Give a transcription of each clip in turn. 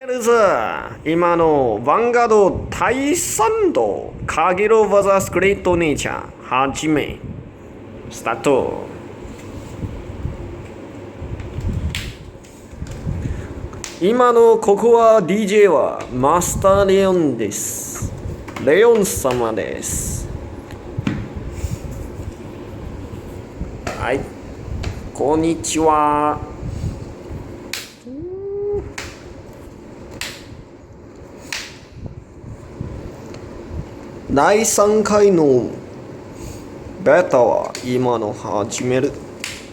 今のヴァンガード第3度カゲロ vs グレートネイチャーはじめスタート。今のここは DJ はマスターレオンです。レオン様です。はい、こんにちは。第3回のベータは今の始める。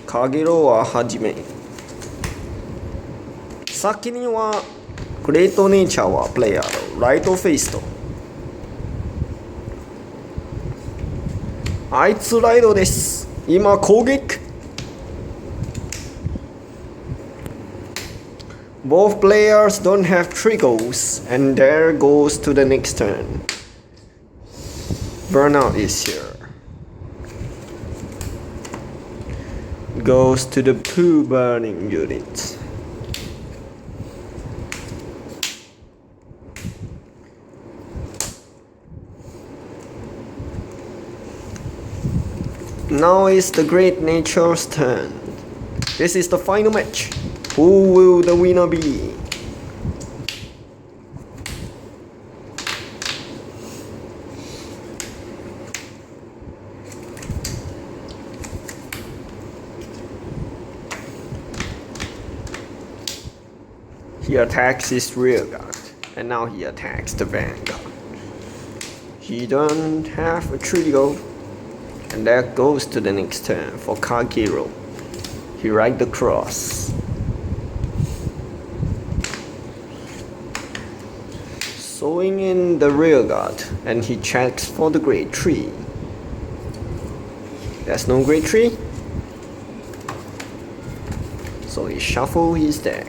カゲロは始め。先にはグレートネイチャーはプレイヤーのライトフェイスと。あいつライドです。今攻撃。Both players don't have triggers and there goes to the next turn. Burnout is here. Goes to the 2 burning units. Now it's the Great Nature's turn. This is the final match. Who will the winner be? He attacks his rear guard, and now he attacks the vanguard. He don't have a trigger, and that goes to the next turn for Kagero. He rides the cross. Sewing in the rear guard, and he checks for the great tree. There's no great tree, so he shuffles his deck.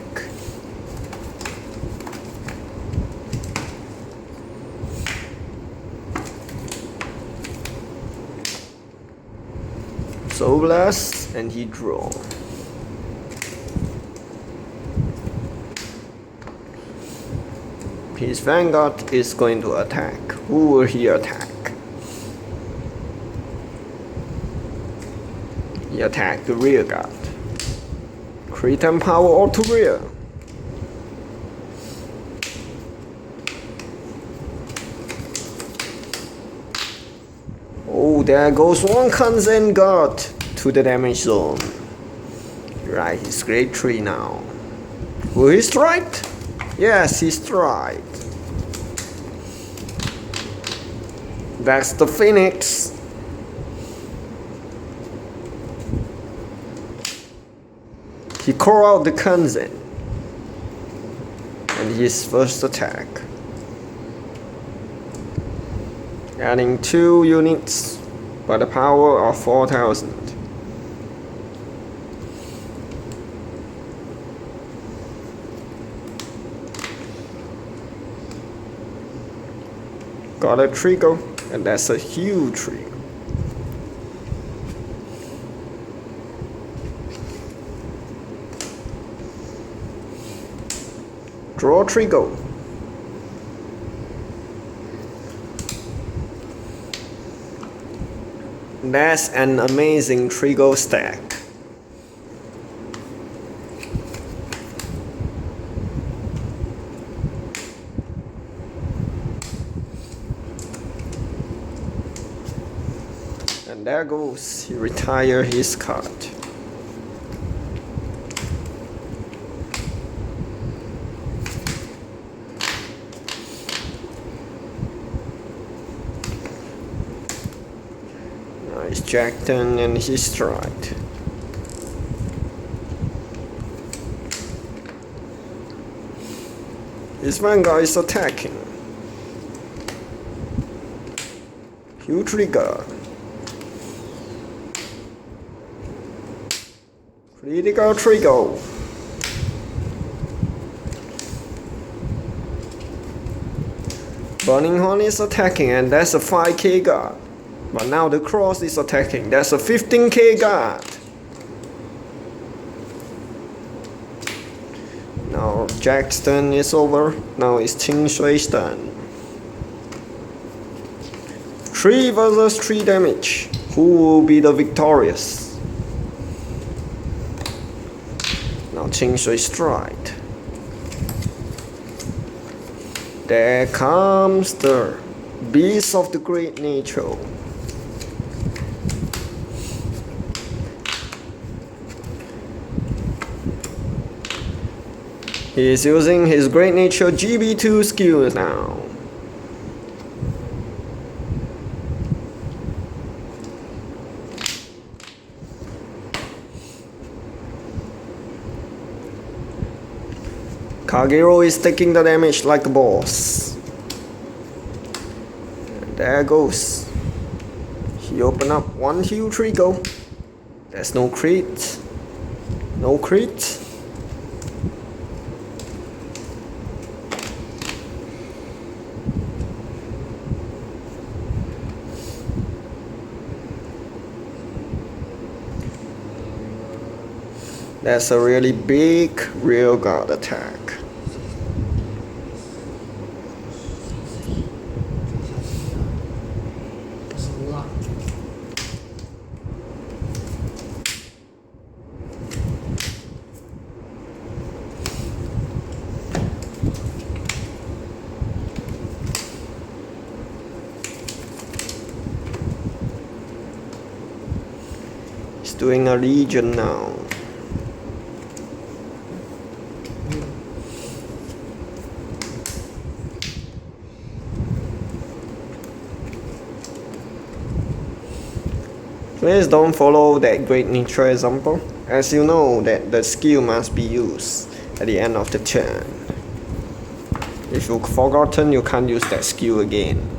So blast, and he draw. His vanguard is going to attack. Who will he attack? He attacked the rear guard. Crit and power all to rear. Oh, there goes one Kanzen guard to the damage zone. Right, his great tree now. Will he strike? Yes, he strike. That's the Phoenix. He called out the Kanzen. And his first attack. Adding 2 units by the power of 4,000. Got a trigger, and that's a huge trigger. Draw trigger. That's an amazing trigger stack. And there goes, he retired his card. Nice Jack 10 and he strike. His vanguard is attacking. Huge trigger. Critical trigger. Burning Horn is attacking, and that's a 5k guard. But now the cross is attacking. That's a 15k guard. Now Jack's turn is over. Now it's Qing Shui's turn. 3 versus 3 damage. Who will be the victorious? Now Qing Shui strike. There comes the Beast of the Great Nature. He is using his Great Nature GB2 skill now. Kagero is taking the damage like a boss. And there goes. He opened up 1 heal trigger. There's no crit. No crit. That's a really big rear guard attack. He's doing a legion now. Please don't follow that Great Nature example, as you know that the skill must be used at the end of the turn. If you've forgotten, you can't use that skill again.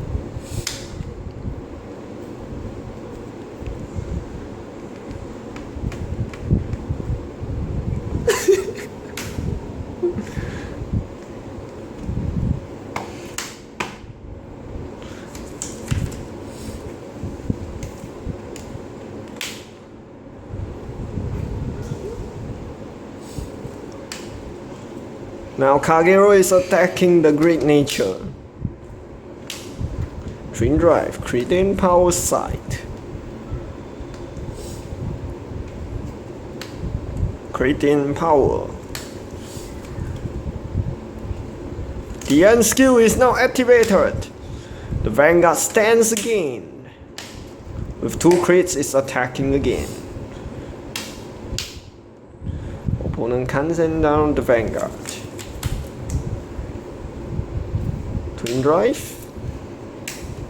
Now Kagero is attacking the Great Nature. Twin Drive, crit in power sight. Crit in power. The end skill is now activated. The Vanguard stands again. With 2 crits, it's attacking again. Opponent can send down the Vanguard. Twin Drive.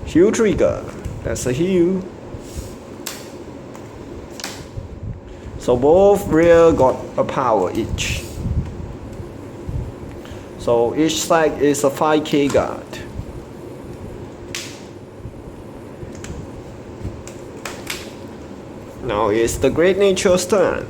Heal trigger. That's a heal. So both rear got a power each. So each side is a 5k guard. Now it's the Great Nature's turn.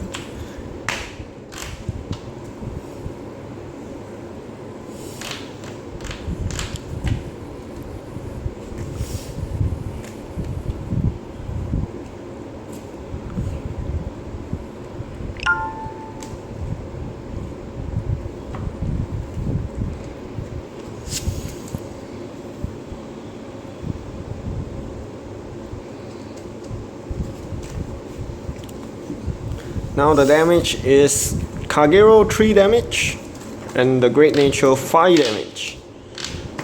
Now the damage is Kagero 3 damage and the Great Nature 5 damage.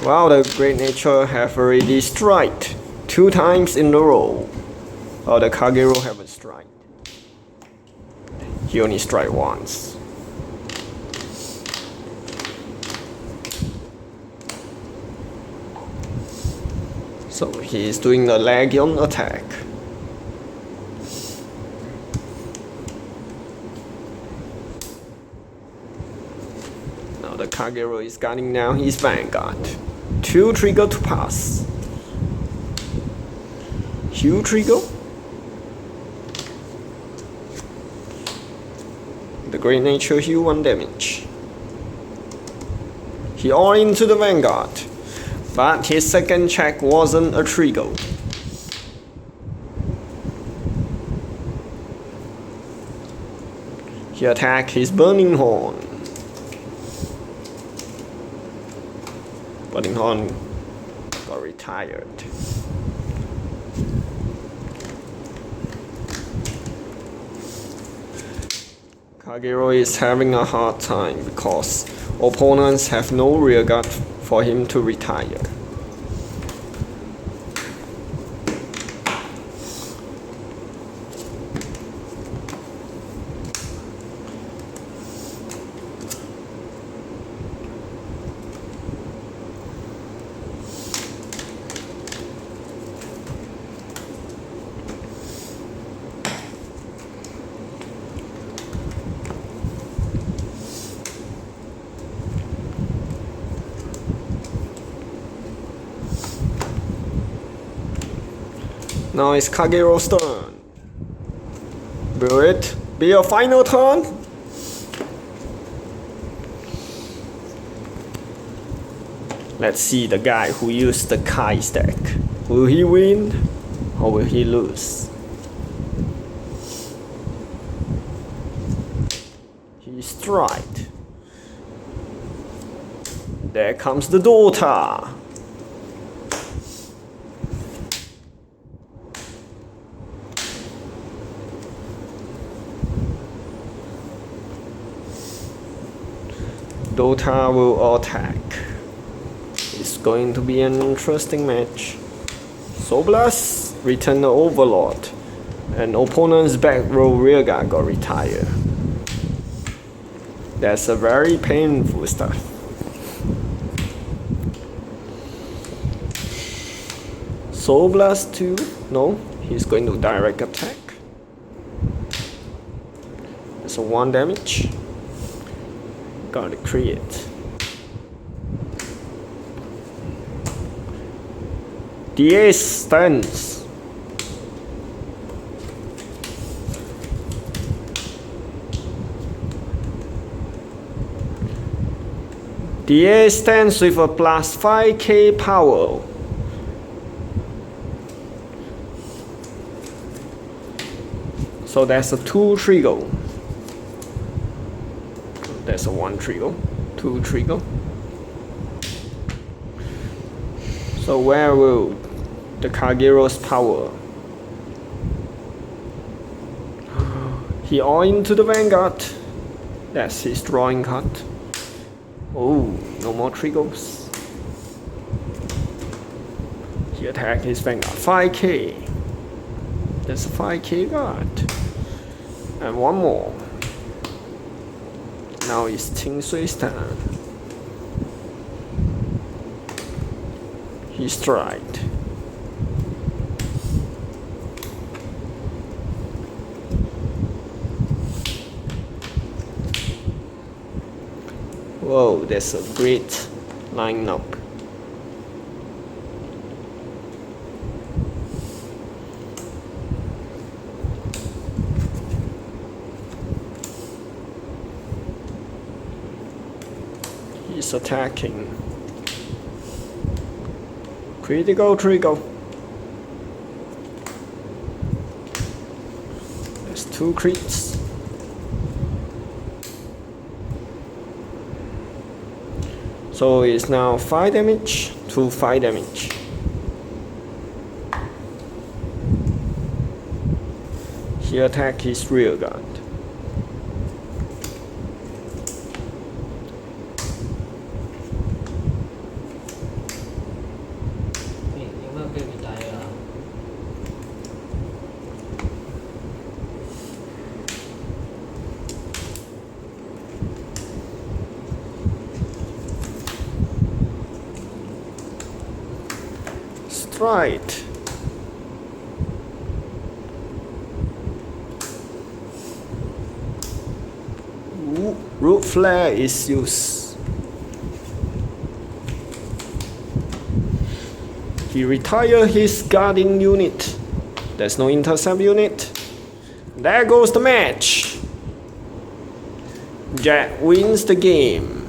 Wow, the Great Nature have already striked 2 times in a row. While the Kagero haven't strike. He only strike once. So he is doing the Legion attack. The Kagero is guarding now his Vanguard. 2 trigger to pass. Heal trigger. The Great Nature heal 1 damage. He all into the Vanguard. But his second check wasn't a trigger. He attacked his Burning Horn. Buddinghorn got retired. Kagero is having a hard time because opponents have no rear guard for him to retire. Now it's Kagero's turn. Will it be a final turn? Let's see the guy who used the Kai stack. Will he win or will he lose? He striked. There comes the daughter. Dota will attack. It's going to be an interesting match. Soul Blast, return the Overlord, and opponent's back row rearguard got retired. That's a very painful stuff. Soul Blast 2, no, he's going to direct attack. It's a 1 damage. Gotta create. The ace stands. The ace stands with a plus 5k power. So that's a 2 trigger. That's a 1 trigger, 2 trigger. So where will the Kagero's power? He all into the Vanguard. That's his drawing card. Oh, no more triggers. He attacked his Vanguard. 5k. That's a 5k guard. And one more. Now it's Qing Shui's turn. He striked. Whoa, that's a great lineup. He's attacking. Critical trigger. That's 2 crits. So it's now 5 damage to 5 damage. He attacked his rear guard. Right. Root flare is used. He retired his guarding unit. There's no intercept unit. There goes the match. Jack wins the game.